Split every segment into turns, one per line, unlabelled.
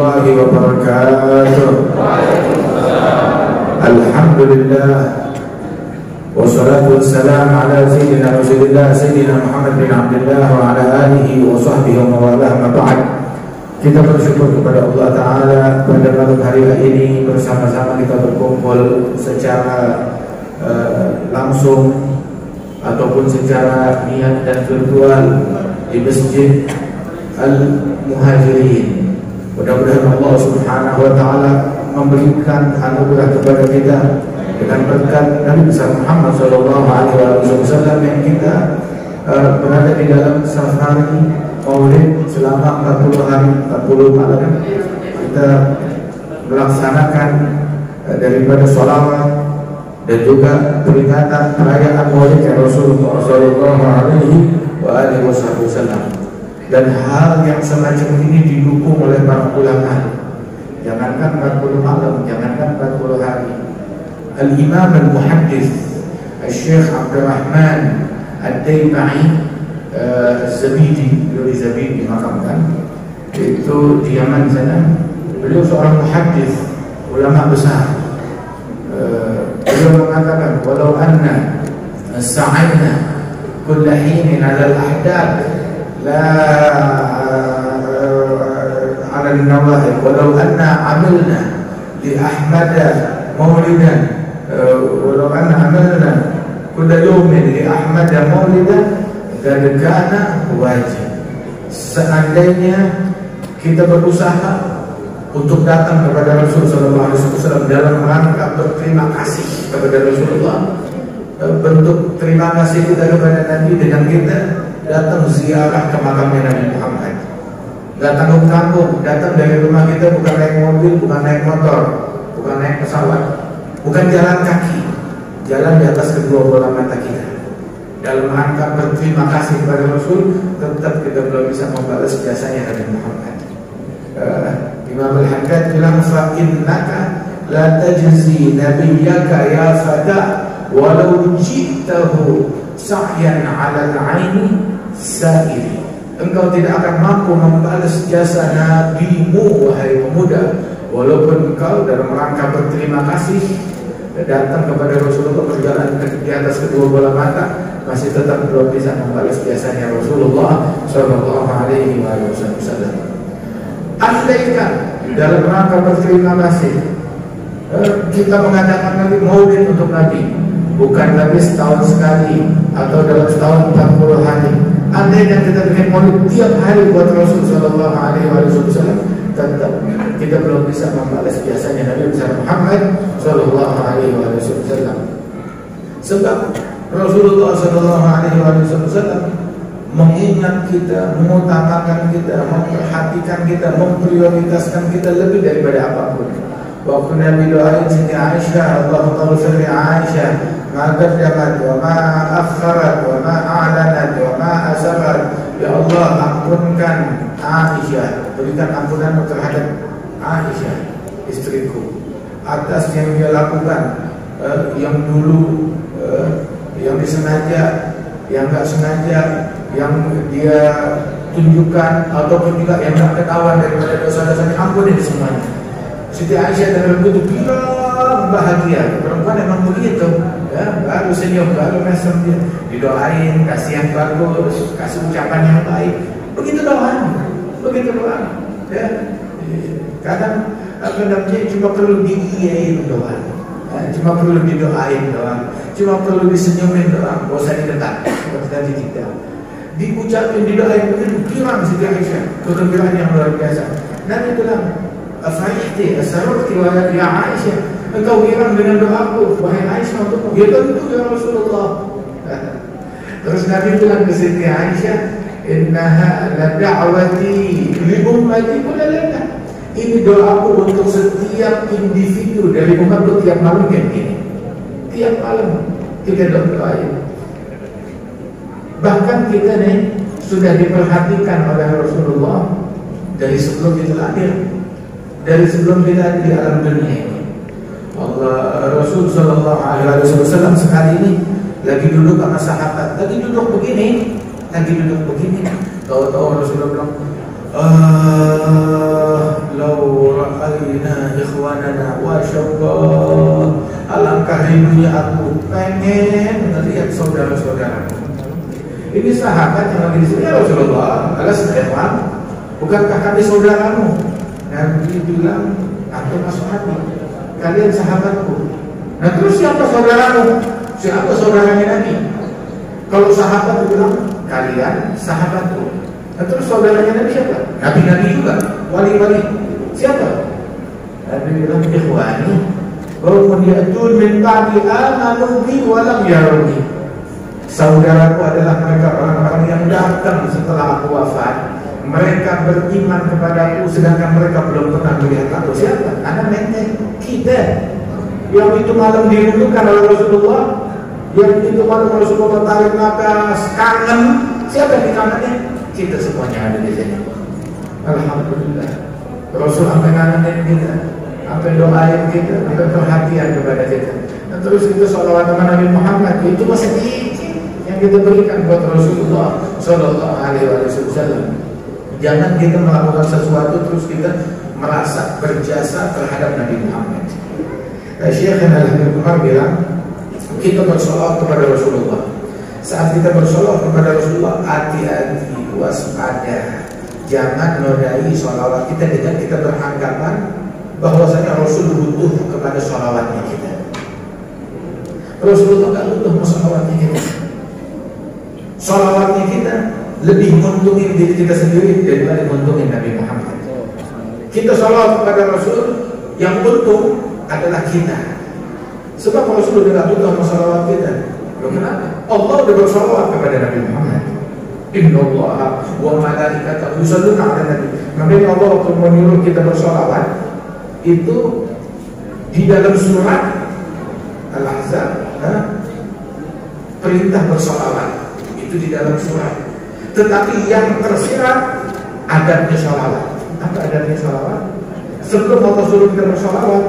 warahmatullahi wabarakatuh. Alhamdulillah wassalatu wassalamu ala sayyidina Rasulillah Sayyidina Muhammad bin Abdullah wa ala alihi wa sahbihi wa mawalah ma ba'd. Kita bersyukur kepada Allah Ta'ala pada malam hari ini bersama-sama kita berkumpul secara langsung ataupun secara niat dan virtual di Masjid Al-Muhajirin. Mudah-mudahan Allah Subhanahu wa Ta'ala memberikan anugerah kepada kita dengan berkat Nabi besar Muhammad sallallahu alaihi wasallam yang kita berada di dalam safari Maulid selama 40 hari 40 malam. Kita melaksanakan daripada sholawat dan juga peringatan perayaan Maulid Rasulullah sallallahu alaihi wasallam. Dan hal yang semacam ini didukung oleh para ulama. Jangankan 40 malam, jangankan 40 hari. Al-Imam Al-Muhaddis Al-Syekh Abdul Rahman Ad-Daibai Az-Zabidi, beliau di Zabidi dimakamkan, itu di Yaman sana. Beliau seorang muhaddis, ulama besar. Beliau mengatakan, walau anna sa'ayna kulla hinin 'ala al-ahdab la 'ala an-nawahib walau anna 'amilna li Ahmad maulidan walau anna 'amilna kulla yawmin li Ahmad maulidan kad kana wajib. Seandainya kita berusaha untuk datang kepada Rasul sallallahu alaihi wasallam dalam rangka berterima kasih kepada Rasulullah, bentuk terima kasih kita kepada Nabi dengan kita datang ziarah ke makamnya Nabi Muhammad. Gak tanggung-tanggung, datang dari rumah kita bukan naik mobil, bukan naik motor, bukan naik pesawat, bukan jalan kaki, jalan di atas kedua bola mata kita. Dalam rangka berterima kasih kepada Rasul, tetap kita belum bisa membalas jasanya Nabi Muhammad. Imam Al-Haddad bilang, fa innaka la tajzi nabiyyaka ya fada walau jitahu sa'yan 'ala al-'aini sa'iri. Engkau tidak akan mampu membalas jasa nabimu wahai pemuda, walaupun engkau dalam rangka berterima kasih datang kepada Rasulullah berjalan di atas kedua bola mata, masih tetap belum bisa membalas jasanya Rasulullah sallallahu alaihi wasallam. Andaikan dalam rangka berterima kasih kita mengadakan Nabi Maulid untuk Nabi, bukan Nabi setahun sekali atau dalam setahun 40 hari. Andaikan kita bikin Maulid tiap hari buat Rasul sallallahu alaihi wasallam, tetap kita belum bisa membalas jasanya Nabi besar Muhammad sallallahu alaihi wasallam. Sebab Rasulullah sallallahu alaihi wasallam mengingat kita, mengutamakan kita, memperhatikan kita, memprioritaskan kita lebih daripada apapun. Waktu Nabi doain Siti Aisyah, Allahumma ighfir li Aisyah ma qaddamat wa ma akharat wa ma a'lanat wa ma asarrat. Ya Allah, ampunkan Aisyah, berikan ampunan terhadap Aisyah istriku atas yang dia lakukan, yang dulu, yang disengaja, yang enggak sengaja, yang dia tunjukkan ataupun juga yang enggak ketahuan daripada dosa-dosanya, ampunin semuanya. Siti Aisyah dalam bentuk bilang bahagia. Perempuan memang begitu, ya, baru senyum, baru mesem dia, didoain, kasih yang bagus, kasih ucapan yang baik. Begitu doa, ya. Kadang namanya cuma perlu diiyain doang, ya, cuma perlu didoain doang, cuma perlu disenyumin doang, gak usah didekat, tadi tidak. Diucapin, didoain, begitu bilang Siti Aisyah, kegembiraan yang luar biasa. Nabi bilang, Afarihti, asarukti wa ya Aisyah, engkau girang dengan doaku wahai Aisyah untukmu. Ya tentu ya Rasulullah. Terus Nabi bilang ke Siti Aisyah, innaha la da'wati li ummati kullana. Ini doaku untuk setiap individu dari umatku tiap malam kayak gini. Tiap malam kita doain. Bahkan kita nih sudah diperhatikan oleh Rasulullah dari sebelum kita lahir, dari sebelum kita di alam dunia ini. Allah Rasul sallallahu alaihi wasallam sekali ini lagi duduk sama sahabat, lagi duduk begini, tahu-tahu Rasulullah bilang, law bina ikhwanana wa syabba. Alangkah rindunya aku pengen melihat saudara-saudaraku. Ini sahabat yang lagi di sini, ya Rasulullah, alas ikhwan, bukankah kami saudaramu? Nabi bilang, antum ashabi, kalian sahabatku. Nah terus siapa saudaramu? Siapa saudaranya Nabi? Kalau sahabat bilang, kalian sahabatku. Nah terus saudaranya Nabi siapa? Nabi-nabi juga, wali-wali. Siapa? Nabi bilang, ikhwani, qaumun ya'tun min ba'di amanu bi wa lam yaruni. Saudaraku adalah mereka orang-orang yang datang setelah aku wafat. Mereka beriman kepadaku sedangkan mereka belum pernah melihat aku. Siapa? Anak nenek kita. Yang itu malam dirindukan oleh Rasulullah. Yang itu malam Rasulullah tarik nafas kangen. Siapa yang dikangennya? Kita semuanya ada di sini. Alhamdulillah. Rasul sampai kangenin kita, sampai doain kita, sampai perhatian kepada kita. Dan terus kita sholawat sama Nabi Muhammad. Itu masih sedikit yang kita berikan buat Rasulullah Sallallahu Alaihi Wasallam. Jangan kita melakukan sesuatu terus kita merasa berjasa terhadap Nabi Muhammad. Syekh Al-Habib Umar bilang, kita bersolawat kepada Rasulullah. Saat kita bersolawat kepada Rasulullah, hati-hati, waspada, jangan nodai solawat kita dengan kita beranggapan bahwasanya Rasul butuh kepada solawatnya kita. Rasulullah tidak butuh solawatnya kita. Solawatnya kita lebih menguntungin diri kita sendiri daripada menguntungin Nabi Muhammad. Kita salawat kepada Rasul, yang untung adalah kita. Sebab Rasul tidak butuh salawat kita. Kenapa? Allah sudah bersalawat kepada Nabi Muhammad. Inna Allah wa malaikatahu yusholluna 'alan nabi. Makanya Allah waktu menyuruh kita bersalawat itu di dalam surat Al-Ahzab, perintah bersalawat itu di dalam surat. Tetapi yang tersirat adabnya sholawat. Apa adabnya sholawat? Sebelum Allah suruh kita bersolawat,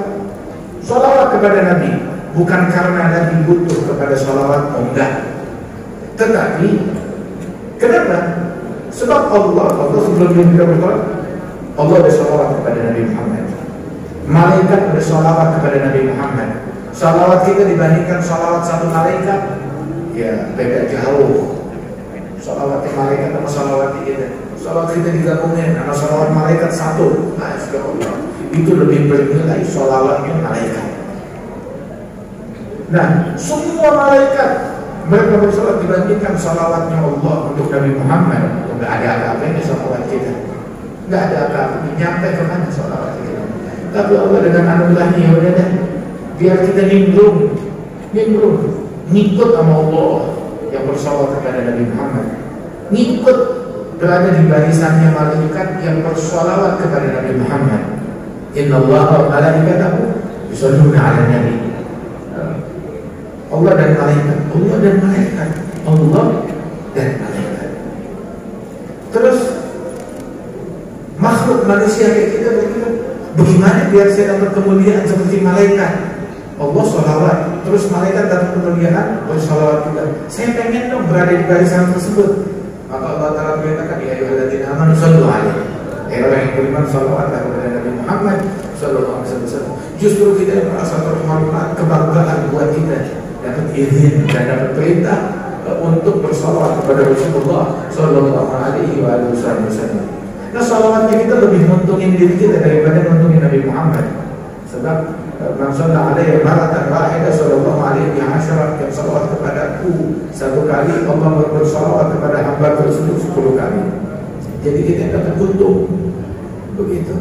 sholawat kepada Nabi bukan karena Nabi butuh kepada sholawat, enggak. Tetapi kenapa? Sebab Allah sebelum kita bersolawat, Allah bersolawat kepada Nabi Muhammad. Malaikat bersolawat kepada Nabi Muhammad. Sholawat kita dibandingkan sholawat satu malaikat, ya beda jauh. Sholawat malaikat sama sholawat kita. Sholawat kita digabungin sama sholawat malaikat satu. Masya Allah. Itu lebih bernilai sholawatnya malaikat. Nah, semua malaikat mereka bersolawat dibandingkan sholawatnya Allah untuk Nabi Muhammad. Tidak ada apa-apanya sholawat kita. Tidak ada apa-apa. Nyampe kemana sholawat kita. Tapi Allah dengan anugerahnya udah deh. Biar kita nimbrung, ngikut sama Allah yang bersolawat kepada Nabi Muhammad, ngikut berada di barisannya malaikat yang bersolawat kepada Nabi Muhammad. Inna Allah wa malaikatahu yusholluna 'alan nabi. Allah dan malaikat, Allah dan malaikat, Allah dan malaikat. Terus makhluk manusia kayak kita bagaimana biar saya dapat kemuliaan seperti malaikat? Allah sholawat, terus malaikat dapat kemuliaan bersolawat juga. Saya pengen dong berada di barisan tersebut. Maka Allah Ta'ala beritakan, ya ayyuhalladzina amanu shollu alaihi. Orang yang beriman sholawatlah kepada Nabi Muhammad Sallallahu Alaihi Wasallam. Justru kita merasa terhormat, kebanggaan buat kita dapat izin dan dapat perintah untuk bersolawat kepada Rasulullah Sallallahu Alaihi Wasallam. Nah, sholawatnya kita lebih menguntungin diri kita daripada menguntungin Nabi Muhammad. Sebab man shalla alaihi maratan wahidah sallallahu alaihi wasallam, yang salawat kepadaku satu kali, Allah bersalawat kepada hamba tersebut 10 kali. Jadi kita dapat untung begitu.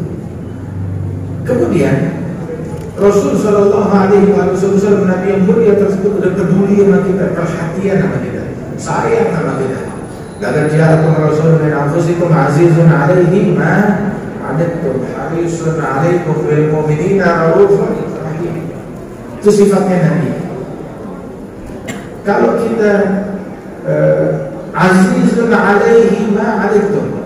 Kemudian Rasul Sallallahu Alaihi Wasallam, Nabi yang mulia tersebut sudah peduli sama kita, perhatian sama kita, sayang sama kita. Laqad ja'akum rasulun min anfusikum azizun 'alaihi ma 'anittum harisun 'alaikum bil mu'minina raufur rahim. Itu sifatnya Nabi. Kalau kita azizun 'alaihi ma 'anittum,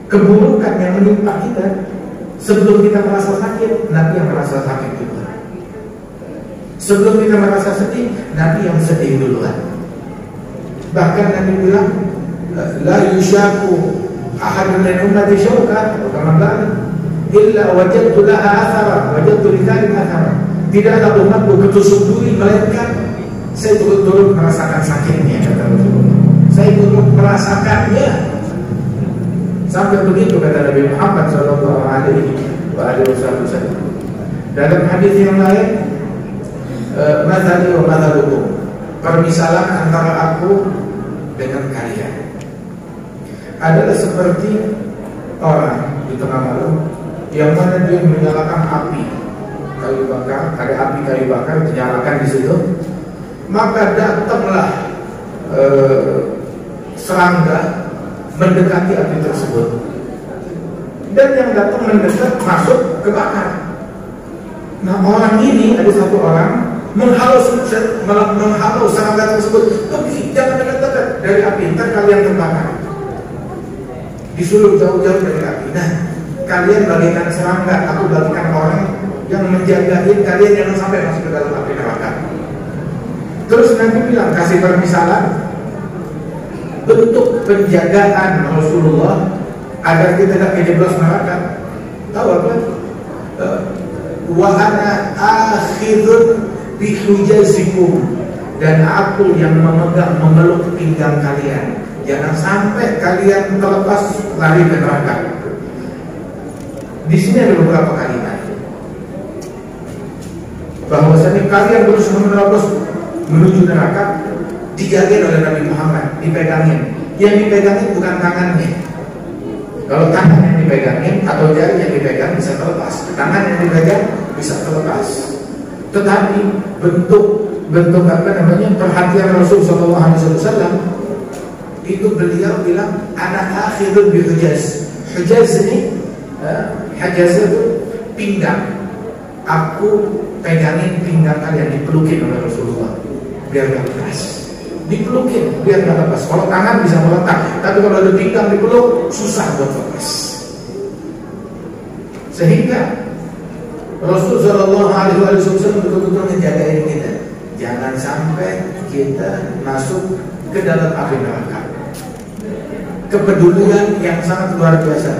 keburukan yang menimpa kita sebelum kita merasa sakit, Nabi yang merasa sakit juga. Sebelum kita merasa sedih, Nabi yang sedih duluan. Bahkan Nabi bilang, la yushaku ahadun min ummati syauka kama qala illa wajadtu laha athara wajadtu lidhalika athara. Tidaklah umatku ketusuk duri melainkan saya turut merasakan sakitnya, kata Rasulullah. Saya turut merasakannya. Sampai begitu kata Nabi Muhammad sallallahu alaihi wasallam. Dalam hadis yang lain, mathali wa mathalukum, permisalan antara aku dengan kalian adalah seperti orang di tengah malam yang mana dia menyalakan api kayu bakar, ada api kayu bakar dinyalakan di situ, maka datanglah serangga mendekati api tersebut, dan yang datang mendekat masuk ke bakar. Nah, orang ini ada satu orang menghalau serangga tersebut, pergi, jangan dekat-dekat dari api, ntar kalian terbakar. Disuruh jauh-jauh dari api. Nah, kalian bagaikan serangga, aku bagaikan orang yang menjagain kalian jangan sampai masuk ke dalam api neraka. Terus Nabi bilang, kasih permisalan bentuk penjagaan Rasulullah agar kita tidak kejeblos neraka. Tahu apa? Wa ana akhidun bihujazikum, dan aku yang memeluk pinggang kalian. Jangan sampai kalian terlepas lari ke neraka. Di sini ada beberapa kalimat bahwasanya kalian berusaha menerobos menuju neraka, dijagain oleh Nabi Muhammad, dipegangin. Yang dipegangin bukan tangannya. Kalau tangan yang dipegangin atau jari yang dipegang bisa terlepas, tangan yang dipegang bisa terlepas. Tetapi bentuk apa namanya perhatian Rasul Sallallahu Alaihi Wasallam itu beliau bilang anak akhirun bihujaz. Hujaz ini hajaz itu pinggang. Aku pegangin pinggang kalian, dipelukin oleh Rasulullah biar gak lepas. Dipelukin biar gak lepas. Kalau tangan bisa meletak, tapi kalau ada pinggang dipeluk susah buat lepas. Sehingga Rasul Sallallahu Alaihi Wasallam betul-betul menjagain kita, jangan sampai kita masuk ke dalam api neraka. Kepedulian yang sangat luar biasa.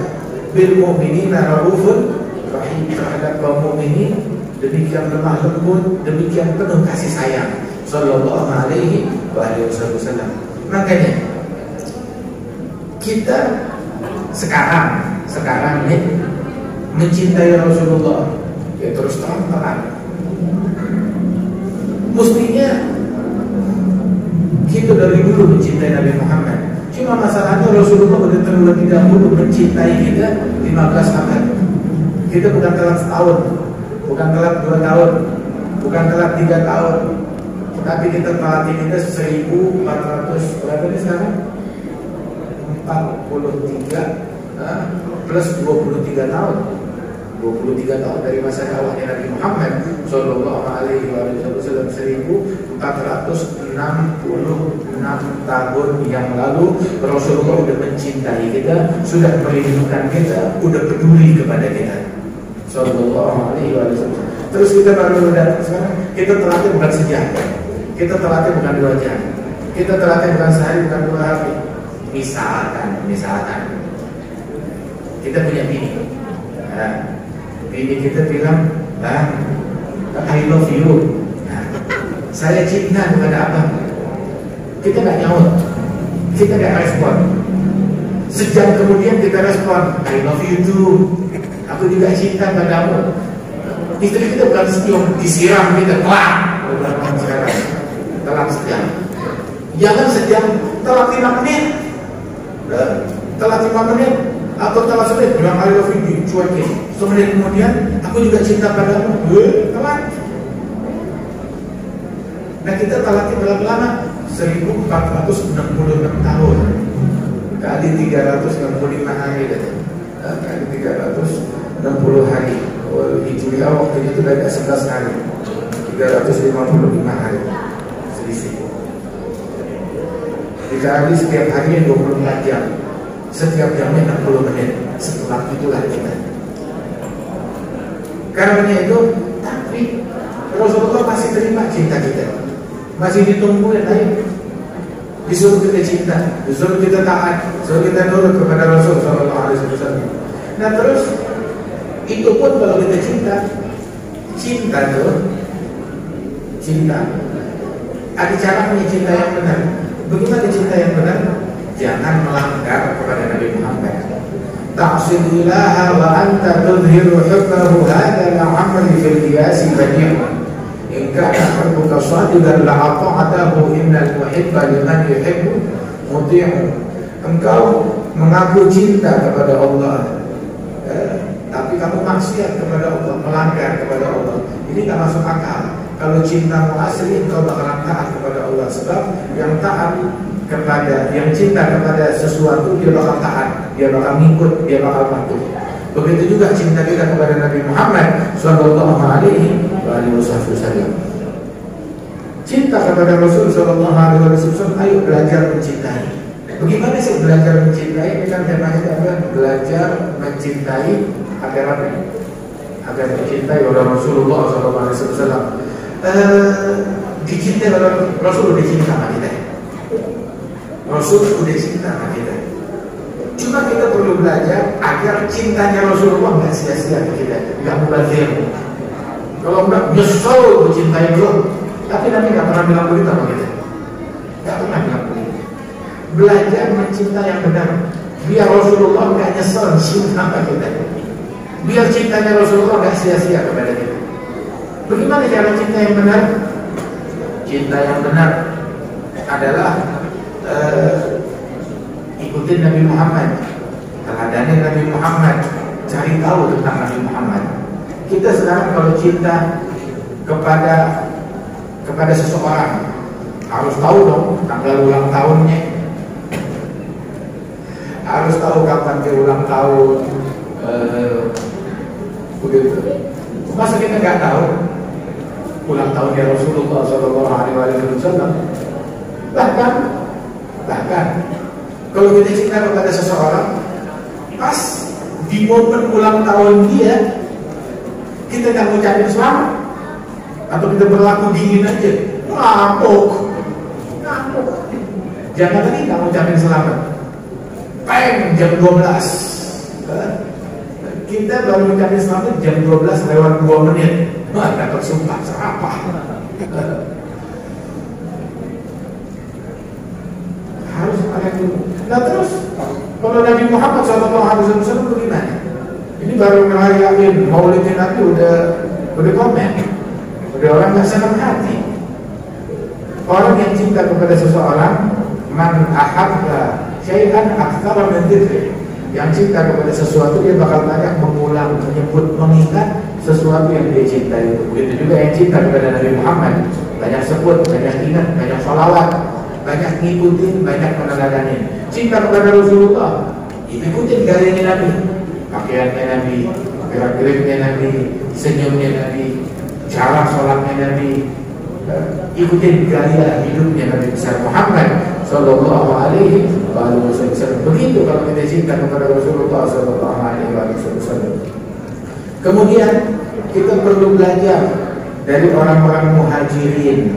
Bil mu'minina raufun rahim, terhadap kaum mukminin demikian lemah lembut, demikian penuh kasih sayang Sallallahu Alaihi Wasallam. Makanya kita sekarang ini mencintai Rasulullah ya terus terang. Mestinya kita dari dulu mencintai Nabi Muhammad. Cuma masalahnya Rasulullah sudah terlebih dahulu mencintai kita 15 abad. Kita bukan telat setahun, bukan telat 2 tahun, bukan telat 3 tahun, tapi kita telat ini 1400 berapa ini sekarang? 43 plus 23 tahun. 23 tahun dari masa dakwahnya Nabi Muhammad Sallallahu Alaihi Wasallam, 1466 tahun yang lalu Rasulullah sudah mencintai kita, sudah merindukan kita, sudah peduli kepada kita Sallallahu Alaihi Wasallam. Terus kita baru datang sekarang, kita telatnya bukan sejam, kita telatnya bukan 2 jam, kita telatnya bukan sehari, bukan 2 hari. Misalkan kita punya bini, bini kita bilang, I love you. Saya cinta kepada abang. Kita nggak nyaut, kita nggak respon. Sejam kemudian kita respon, I love you too. Aku juga cinta padamu. Istri kita bukan setiap disiram kita, telat sejam. Jangan sejam, telat 5 menit, telat 5 menit atau telat semenit, bilang I love you, cuekin. Semenit kemudian, aku juga cinta padamu. Telat. Nah kita telatnya berapa lama? 1466 tahun kali 365 hari kali 360 hari. Hijriah waktu itu sudah ada 11 hari, 355 hari selisih. Dikali setiap harinya 24 jam, setiap jamnya 60 menit. Setelah itulah kita. Karena itu, tapi Rasulullah masih terima cinta kita, masih ditungguin. Ayo disuruh kita cinta, disuruh kita taat, disuruh kita nurut kepada Rasul Sallallahu Alaihi Wasallam. Nah terus itu pun kalau kita cinta tuh, cinta ada caranya cinta yang benar. Bagaimana cinta yang benar? Jangan melanggar kepada Nabi Muhammad. Ta'sil ilaha wa anta tudhiru hubbahu hadha la'amri fil qiyasi badi'un. In kana hubbuka sadiqan la'ata'atahu innal muhibba liman yuhibbu muti'un. Engkau mengaku cinta kepada Allah, tapi kamu maksiat kepada Allah, melanggar kepada Allah. Ini tak masuk akal. Kalau cintamu asli, engkau bakalan taat kepada Allah. Sebab yang taat kepada, yang cinta kepada sesuatu, dia bakal taat, dia bakal ngikut, dia bakal patuh. Begitu juga cinta kita kepada Nabi Muhammad Sallallahu Alaihi Wasallam. Cinta kepada Rasul Sallallahu Alaihi Wasallam, ayo belajar mencintai. Bagaimana sih belajar mencintai? Ini kan temanya adalah belajar mencintai agar apa? Agar mencintai oleh Rasulullah Sallallahu Alaihi Wasallam. Dicintai oleh Rasul, udah cinta sama kita. Rasul udah cinta sama kita. Cuma kita perlu belajar agar cintanya Rasulullah nggak sia-sia ke kita, nggak mubazir. Kalau nggak nyesel mencintai Rasul, tapi Nabi nggak pernah bilang begitu sama kita. Nggak pernah bilang begitu. Belajar mencinta yang benar, biar Rasulullah nggak nyesel cinta sama kita. Biar cintanya Rasulullah nggak sia-sia kepada kita. Bagaimana cara cinta yang benar? Cinta yang benar adalah ikutin Nabi Muhammad, teladani Nabi Muhammad, cari tahu tentang Nabi Muhammad. Kita sekarang kalau cinta kepada seseorang harus tahu dong tanggal ulang tahunnya, harus tahu kapan dia ulang tahun, begitu. Masa kita nggak tahu ulang tahunnya Rasulullah Sallallahu Alaihi Wasallam? Bahkan kalau kita cinta kepada seseorang, pas di momen ulang tahun dia, kita nggak ngucapin selamat, atau kita berlaku dingin aja, ngamuk. Jangan lagi nggak ngucapin selamat. Jam 12, kita baru ngucapin selamat jam 12 lewat 2 menit. Dapat sumpah serapah. Harus ada dulu. Nah terus kalau Nabi Muhammad SAW bagaimana? Ini baru merayakan Maulidin Nabi udah komen, udah orang nggak senang hati. Orang yang cinta kepada seseorang, man ahabba syai'an aktsara min dzikri. Yang cinta kepada sesuatu dia bakal banyak mengulang, menyebut, mengingat sesuatu yang dia cintai. Begitu juga yang cinta kepada Nabi Muhammad, banyak sebut, banyak ingat, banyak sholawat, banyak ngikutin, banyak meneladani. Cinta kepada Rasulullah, ikutin gayanya Nabi, pakaiannya Nabi, gerak-geriknya Nabi, senyumnya Nabi, cara sholatnya Nabi, ikutin gaya hidupnya Nabi besar Muhammad Sallallahu Alaihi Wasallam. Begitu kalau kita cinta kepada Rasulullah Sallallahu Alaihi Wasallam. Kemudian kita perlu belajar dari orang-orang muhajirin.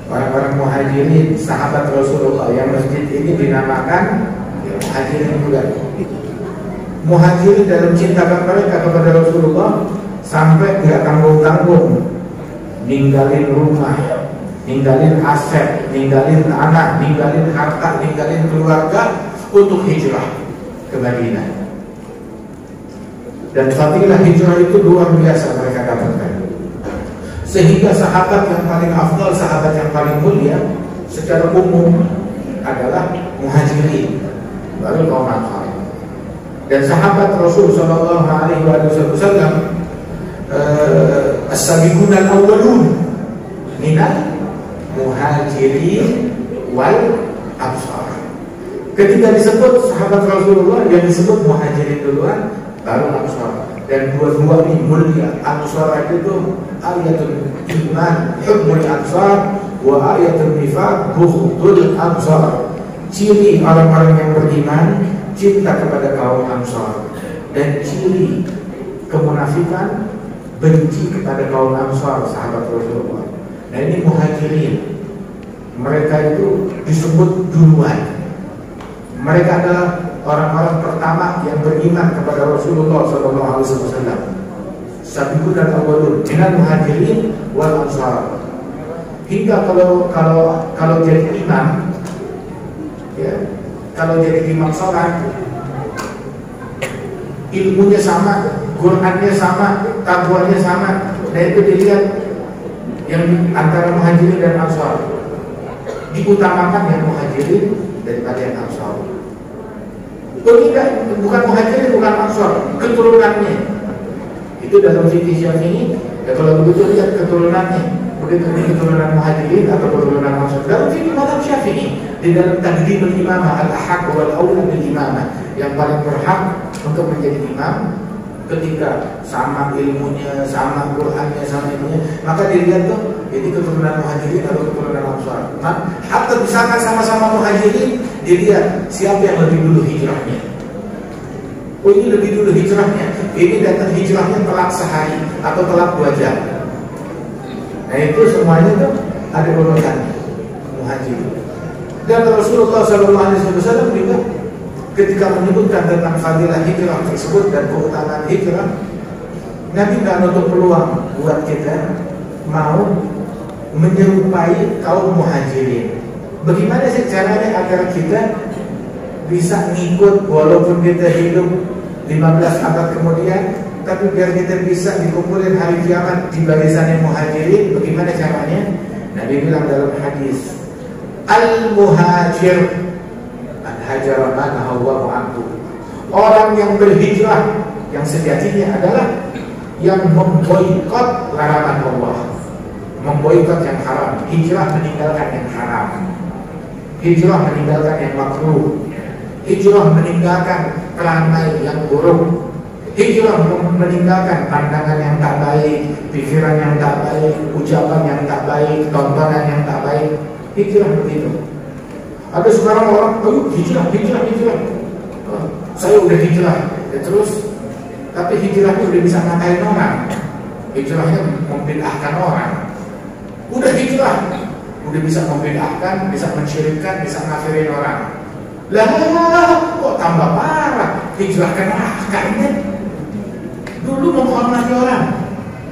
Orang-orang muhajirin, sahabat Rasulullah, yang masjid ini dinamakan muhajirin juga. Muhajirin dalam cinta mereka kepada Rasulullah sampai nggak tanggung-tanggung, ninggalin rumah, ninggalin aset, ninggalin anak, ninggalin harta, ninggalin keluarga untuk hijrah ke Madinah. Dan fadilah hijrah itu luar biasa mereka dapatkan. Sehingga sahabat yang paling afdal, sahabat yang paling mulia secara umum adalah muhajirin, baru kaum Ansar. Dan sahabat Rasul Sallallahu Alaihi Wasallam, as-sabiqun al-awwalun minal muhajirin wal ansar. Ketika disebut sahabat Rasulullah, yang disebut muhajirin duluan, baru ansar. Dan dua-dua ini mulia. Ansar itu ayatul iman, hubbul ansar, wa ayatul nifaq, bughdul ansar. Ciri orang-orang yang beriman, cinta kepada kaum ansar. Dan ciri kemunafikan, benci kepada kaum ansar, sahabat Rasulullah. Nah ini muhajirin. mereka itu disebut duluan. Mereka adalah orang-orang pertama yang beriman kepada Rasulullah SAW. Sabiqun dan awwalun minal muhajirin wal ansar. Hingga kalau jadi imam, ya, kalau jadi imam sholat, ilmunya sama, Qurannya sama, takwanya sama, dan itu dilihat yang antara muhajirin dan ansar. Diutamakan yang muhajirin daripada yang ansar. Tidak, bukan muhajirin, bukan ansar, keturunannya. Itu dalam fikih Syafi'i. Ya, kalau begitu lihat keturunannya. Begitu ini keturunan muhajirin atau keturunan ansar. Dalam fikih mazhab Syafi'i, di dalam taqdimul imamah al-ahaq wal awla bil imamah, yang paling berhak untuk menjadi imam ketika sama ilmunya, sama Qur'annya, sama ilmunya, maka dilihat tuh jadi keturunan muhajirin atau keturunan ansar. Nah, atau misalkan sama-sama muhajirin, dilihat siapa yang lebih dulu hijrahnya. Oh, ini lebih dulu hijrahnya. Ini datang hijrahnya telat sehari atau telat 2 jam. Nah, itu semuanya tuh ada urutannya muhajirin. Dan Rasulullah SAW juga ketika menyebutkan tentang fadilah hijrah tersebut dan keutamaan hijrah, Nabi tidak menutup peluang buat kita mau menyerupai kaum muhajirin. Bagaimana sih caranya agar kita bisa ngikut walaupun kita hidup 15 abad kemudian, tapi biar kita bisa dikumpulin hari kiamat di barisannya muhajirin? Bagaimana caranya? Nabi bilang dalam hadis, al-muhajir hajar mana Allahu anhu. Orang yang berhijrah yang sejatinya adalah yang memboikot larangan Allah, memboikot yang haram. Hijrah meninggalkan yang haram, hijrah meninggalkan yang makruh, hijrah meninggalkan perangai yang buruk, hijrah meninggalkan pandangan yang tak baik, pikiran yang tak baik, ucapan yang tak baik, tontonan yang tak baik. Hijrah begitu. Ada sekarang orang, ayo hijrah. Saya udah hijrah, ya terus, tapi hijrahnya udah bisa ngatain orang, hijrahnya membid'ahkan orang. Udah hijrah, udah bisa membid'ahkan, bisa mensyirikkan, bisa ngafirin orang. Lah, kok tambah parah? Hijrah kayaknya dulu menghormati orang.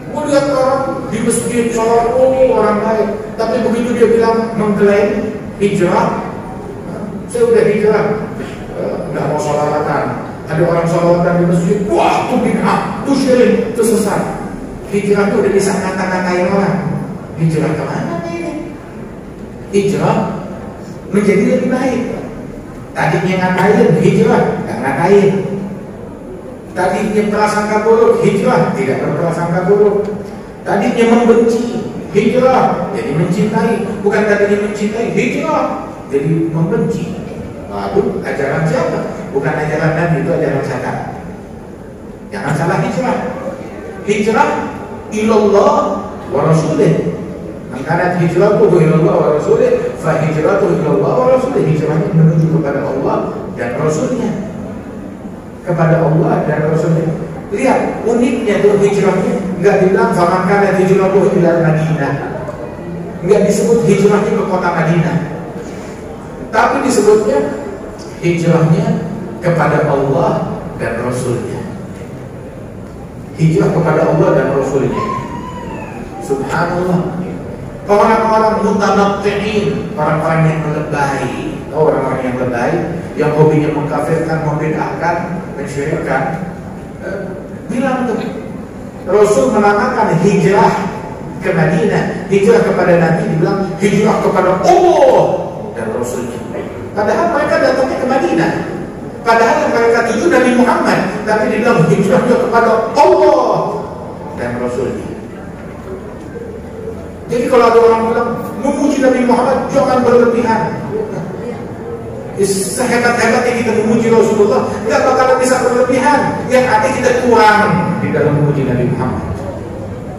Gue lihat orang di masjid sholat, oh orang baik, tapi begitu dia bilang mengklaim hijrah, saya udah hijrah, nggak mau sholawatan. Ada orang sholawatan di masjid, wah itu bid'ah, itu syirik, itu sesat. Hijrah itu udah bisa ngata-ngatain orang. Hijrah kemana ini? Hijrah menjadi lebih baik. Tadinya ngatain, hijrah nggak ngatain. Tadinya prasangka buruk, hijrah tidak berprasangka buruk. Tadinya membenci, hijrah jadi mencintai. Bukan tadinya mencintai, hijrah jadi membenci. Waduh, ajaran siapa? Bukan ajaran Nabi, itu ajaran setan. Jangan salah hijrah. Hijrah ilallah wa rasulih. Maka hijratuhu ilallah wa rasulih, fa hijratuhu ilallah wa rasulih. Hijrahnya menuju kepada Allah dan Rasulnya. Kepada Allah dan Rasulnya. Lihat uniknya tuh hijrahnya. Enggak dibilang faman kana hijratuhu ila Madinah. Enggak disebut hijrahnya ke kota Madinah, tapi disebutnya hijrahnya kepada Allah dan Rasulnya. Hijrah kepada Allah dan Rasulnya. Subhanallah. Orang-orang mutanatti'in, orang-orang yang lebay, orang-orang yang lebay, yang hobinya mengkafirkan, membid'ahkan, mensyirikkan, bilang tuh Rasul menamakan hijrah ke Madinah, hijrah kepada Nabi, dibilang hijrah kepada Allah dan Rasulnya. Padahal mereka datangnya ke Madinah, padahal mereka itu Nabi Muhammad, tapi dibilang hijrahnya kepada Allah dan Rasulnya. Jadi kalau ada orang bilang memuji Nabi Muhammad, jangan berlebihan. Sehebat-hebatnya kita memuji Rasulullah, nggak bakal bisa berlebihan. Yang ada kita kurang di dalam memuji Nabi Muhammad.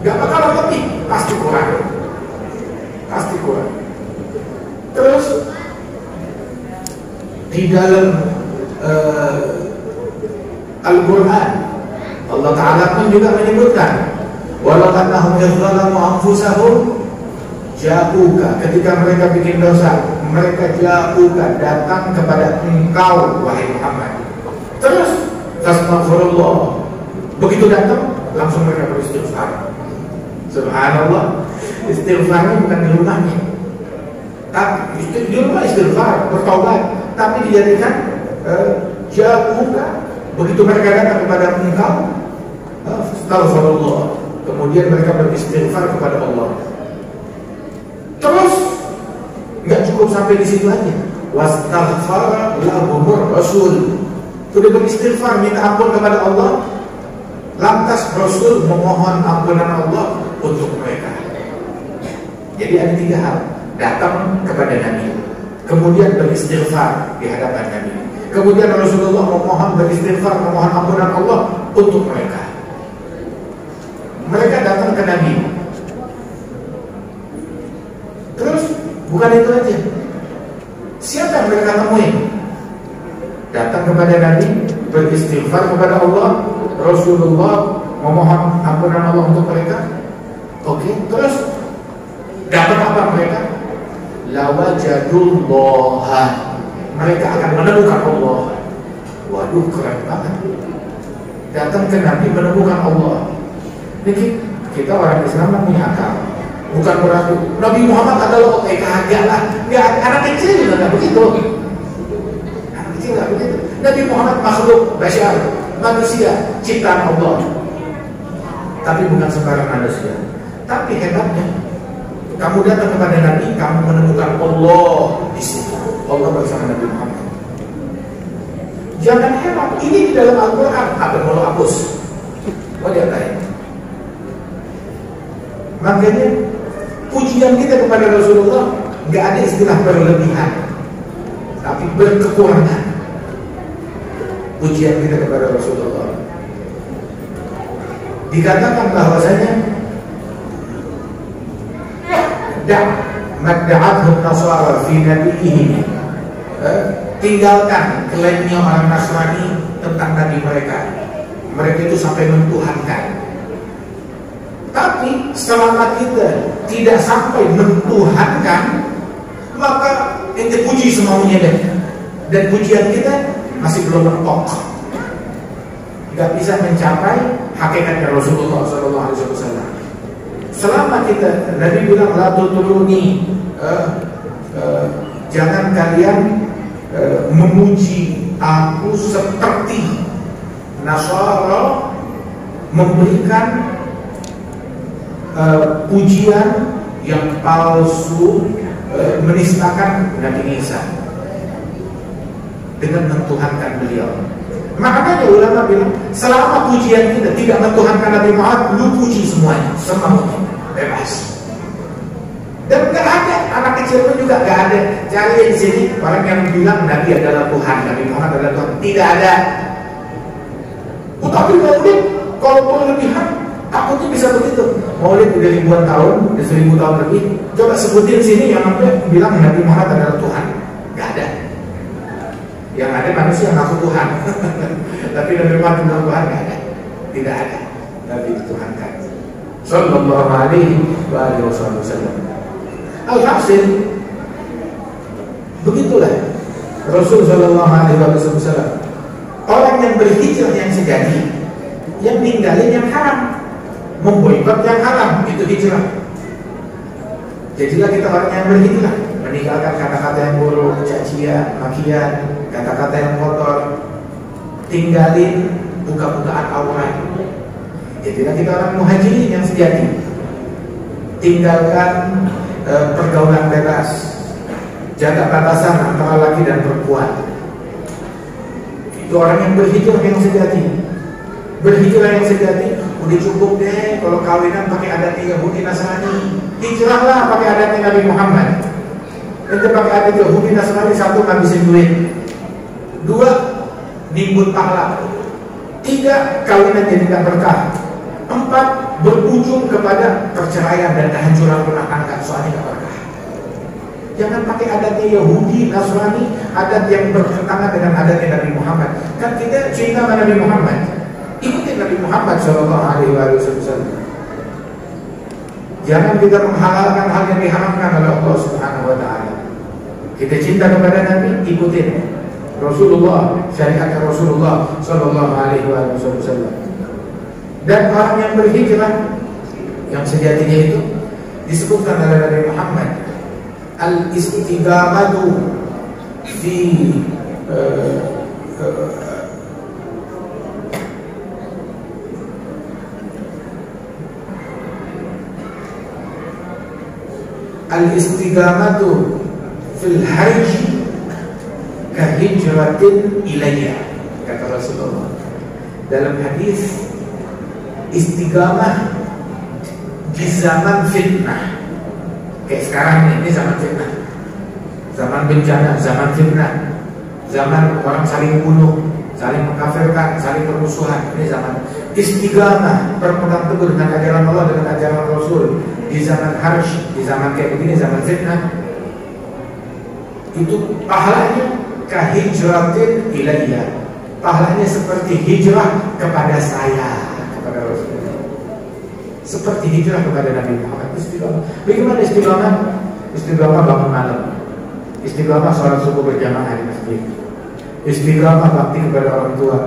Nggak bakal lebih, pasti kurang. Pasti kurang. Terus di dalam Al-Quran, Allah Ta'ala pun juga menyebutkan, walau annahum yadhalamu anfusahum jauhka, ketika mereka bikin dosa, mereka jauhka, datang kepada engkau wahai Muhammad. Terus astaghfirullah, begitu datang langsung mereka beristighfar. Subhanallah, istighfarnya bukan di rumahnya, tapi di rumah istighfar, bertobat, tapi dijadikan jauhka, begitu mereka datang kepada engkau, astaghfirullah, kemudian mereka beristighfar kepada Allah. Terus nggak cukup sampai di situ aja, wastaghfara lahumur rasul, sudah beristighfar minta ampun kepada Allah, lantas Rasul memohon ampunan Allah untuk mereka. Jadi ada 3 hal, datang kepada Nabi, kemudian beristighfar di hadapan Nabi, kemudian Rasulullah memohon beristighfar, memohon ampunan Allah untuk mereka. Mereka datang ke Nabi. Terus bukan itu aja, siapa yang mereka temui? Datang kepada Nabi, beristighfar kepada Allah, Rasulullah memohon ampunan Allah untuk mereka. Oke, terus dapat apa mereka? Lawajadullah, mereka akan menemukan Allah. Waduh, keren banget. Datang ke Nabi menemukan Allah. Ini kita orang Islam punya akal. Bukan berarti Nabi Muhammad adalah kagak lah. Nggak, anak kecil juga nggak begitu. Anak kecil nggak begitu. Nabi Muhammad makhluk bashar, manusia ciptaan Allah. Tapi bukan sembarang manusia. Tapi hebatnya, kamu datang kepada Nabi, kamu menemukan Allah di situ. Allah bersama Nabi Muhammad. Jangan heran, ini di dalam Al-Quran. Apa mau hapus? Mau diatain? Makanya pujian kita kepada Rasulullah nggak ada istilah berlebihan, tapi berkekurangan. Pujian kita kepada Rasulullah dikatakan bahwasanya madda'athum nasara fi nabiyihim, tinggalkan klaimnya orang Nasrani tentang nabi mereka. Mereka itu sampai mentuhankan. Tapi selama kita tidak sampai mentuhankan, maka ente puji semaunya deh. Dan pujian kita masih belum mentok, nggak bisa mencapai hakikatnya Rasulullah SAW. Selama kita, Nabi bilang la tuturuni, jangan kalian memuji aku seperti Nasara memberikan pujian yang palsu, menistakan Nabi Isa dengan mentuhankan beliau. Makanya ulama bilang, selama pujian kita tidak mentuhankan Nabi Muhammad, lu puji semuanya, semaunya, bebas. Dan gak ada, anak kecil pun juga gak ada. Cari di sini orang yang bilang Nabi adalah Tuhan, Nabi Muhammad adalah Tuhan, tidak ada. Tapi maulid, kalau berlebihan, takutnya bisa begitu. Maulid udah ribuan tahun, udah 1000 tahun lebih. Coba sebutin sini yang bilang Nabi Muhammad adalah Tuhan, gak ada. Yang ada manusia yang ngaku Tuhan, tapi Nabi Muhammad bilang Tuhan gak ada, tidak ada. Nabi dituhankan. Sallallahu alaihi wasallam. Alhasil, begitulah Rasul Sallallahu alaihi wasallam. Orang yang berhijrah yang sejati, yang ninggalin yang haram, memboikot yang haram, itu hijrah. Jadilah kita orang yang berhijrah, meninggalkan kata-kata yang buruk, cacian, makian, kata-kata yang kotor, tinggalin buka-bukaan aurat. Jadilah kita orang muhajirin yang sejati, tinggalkan pergaulan bebas, jaga batasan antara laki dan perempuan. Itu orang yang berhijrah yang sejati. Berhijrah yang sejati, udah cukup deh kalau kawinan pakai adatnya Yahudi Nasrani. Hijrahlah pakai adatnya Nabi Muhammad. Ente pakai adat Yahudi Nasrani, 1 ngabisin duit, 2 nimbun pahala, 3 kawinan jadi tidak berkah, 4 berujung kepada perceraian dan kehancuran rumah tangga, soalnya tidak berkah. Jangan pakai adatnya Yahudi Nasrani, adat yang bertentangan dengan adatnya Nabi Muhammad. Kan kita cinta sama Nabi Muhammad, ikutin Nabi Muhammad SAW. Jangan kita menghalalkan hal yang diharamkan oleh Allah Subhanahu wa taala. Kita cinta kepada Nabi, ikutin Rasulullah, syariat Rasulullah sallallahu alaihi wasallam. Dan orang yang berhijrah yang sejatinya itu disebutkan oleh Nabi Muhammad, al-istiqamatu fi al-istiqamatu fil hajj kahijratin ilayya, kata Rasulullah dalam hadis. Istiqamah di zaman fitnah, kayak sekarang ini zaman fitnah, zaman bencana, zaman fitnah, zaman orang saling bunuh, saling mengkafirkan, saling permusuhan. Ini zaman istiqamah, berpegang teguh dengan ajaran Allah, dengan ajaran Rasul. Di zaman harsh, di zaman kayak begini, zaman fitnah, itu pahalanya kahijratin ilayya, pahalanya seperti hijrah kepada saya, kepada Rasulullah, seperti hijrah kepada Nabi Muhammad. Istiqamah. Bagaimana istiqamah? Istiqamah bangun malam, istiqamah sholat subuh berjamaah di masjid, istiqamah bakti kepada orang tua,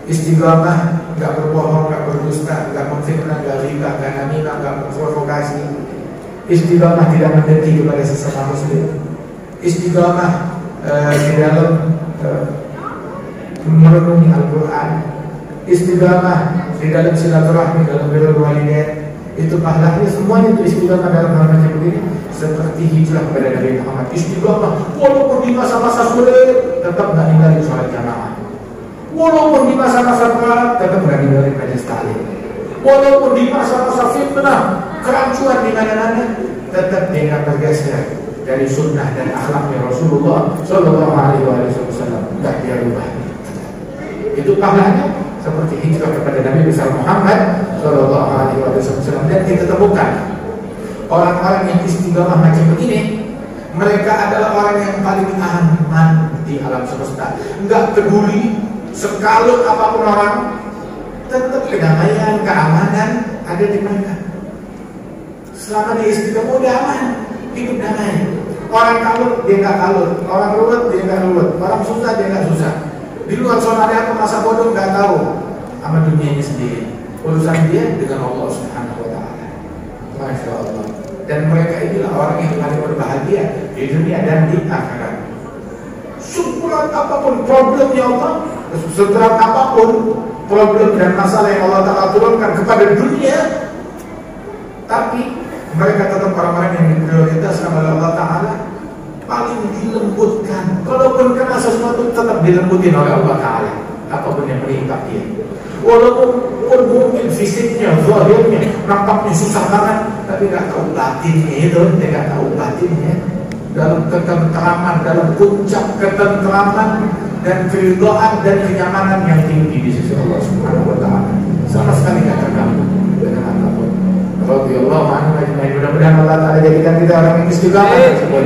istiqamah nggak berbohong, nggak berdusta, nggak memfitnah, nggak riba, nggak namimah, nggak memprovokasi, istiqamah tidak mendengki kepada sesama muslim, istiqamah di dalam merenungi Al-Quran, istiqamah di dalam silaturahmi, dalam birrul walidain. Itu pahalanya semuanya itu istiqamah dalam hal macam begini, seperti hijrah kepada Nabi Muhammad. Istiqamah walaupun di masa-masa sulit tetap nggak ninggalin sholat jamaah, walaupun di masa-masa berat tetap nggak ninggalin majelis taklim, walaupun di masa-masa fitnah kerancuan di mana-mana tetap dia nggak bergeser dari sunnah dan akhlaknya Rasulullah sallallahu alaihi wasallam, nggak dia rubah. Itu pahalanya seperti hijrah kepada Nabi besar Muhammad sallallahu alaihi wasallam. Dan kita temukan orang-orang yang istiqamah macam begini, mereka adalah orang yang paling aman di alam semesta. Enggak peduli sekalut apapun orang, tetap kedamaian, keamanan ada di mereka. Selama dia istiqamah udah aman, hidup damai. Orang kalut dia nggak kalut, orang ruwet dia nggak ruwet, orang susah dia nggak susah. Di luar zona dia masa bodoh nggak tahu sama dunianya sendiri. Urusan dia dengan Allah Subhanahu wa taala. Masya Allah. Dan mereka inilah orang yang paling berbahagia di dunia dan di akhirat. Seberat apapun problemnya Allah, seberat apapun problem dan masalah yang Allah Ta'ala turunkan kepada dunia, tapi mereka tetap orang-orang yang diprioritaskan oleh Allah Ta'ala, paling dilembutkan. Kalaupun kena sesuatu tetap dilembutin oleh Allah Ta'ala, apapun yang menimpa dia. Walaupun mungkin fisiknya, zahirnya, nampaknya susah banget, tapi gak tahu batinnya itu, dia gak tahu batinnya. Dalam ketentraman, dalam puncak ketentraman dan keridhaan dan kenyamanan yang tinggi di sisi Allah Subhanahu wa taala. Sama sekali gak terganggu dengan apapun. Radhiyallahu anhu ajma'in. Mudah-mudahan Allah Ta'ala jadikan kita orang yang istiqamah tersebut,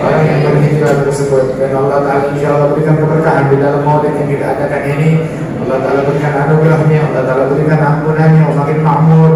orang yang berhijrah tersebut. Dan Allah Ta'ala insyaAllah berikan keberkahan di dalam maulid yang kita adakan ini. Allah Ta'ala berikan anugerahnya, Allah Ta'ala berikan ampunannya, makin makmur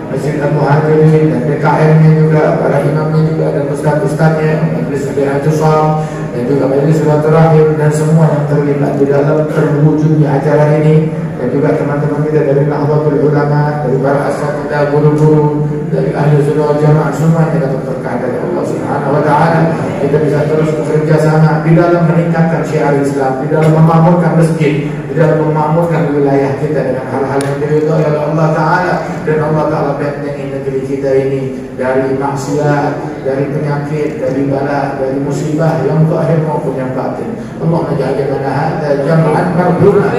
Masjid Al-Muhajirin dan DKM-nya juga, para imamnya juga, dan ustaz-ustaznya, majelis Al-Ihtisam, dan juga majelis silaturahim, dan semua yang terlibat di dalam terwujudnya acara ini. Dan juga teman-teman kita dari Nahdlatul Ulama, dari para asatidzah, guru-guru, dari ahli sunnah wal jamaah, semuanya dapat berkah dari Allah Subhanahu wa taala. Kita bisa terus bekerja sama di dalam meningkatkan syiar Islam, di dalam memakmurkan masjid, di dalam memakmurkan wilayah kita dengan hal-hal yang diridhoi oleh Allah Ta'ala. Dan Allah Ta'ala bentengi negeri kita ini dari maksiat, dari penyakit, dari bala, dari musibah yang zahir maupun yang batin. Allahumma ja'alna hadza jam'an marhuma,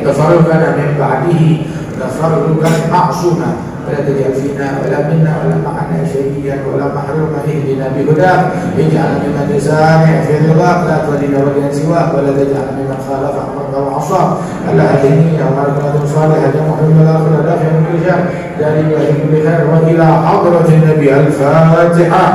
tafarraqna min ba'dihi tafarruqan ma'suma. ولا تجعل فينا ولا منا ولا معنا شيئا ولا محروما اهدنا بهداك اجعلنا ممن يسارع في رضاك لا تولنا وليا سواك ولا تجعلنا ممن خالف امرك وعصاك الا هديني ومرضنا صالحا محمد الاخر دافع من كل شر داري كل خير والى حضره النبي الفاتحه.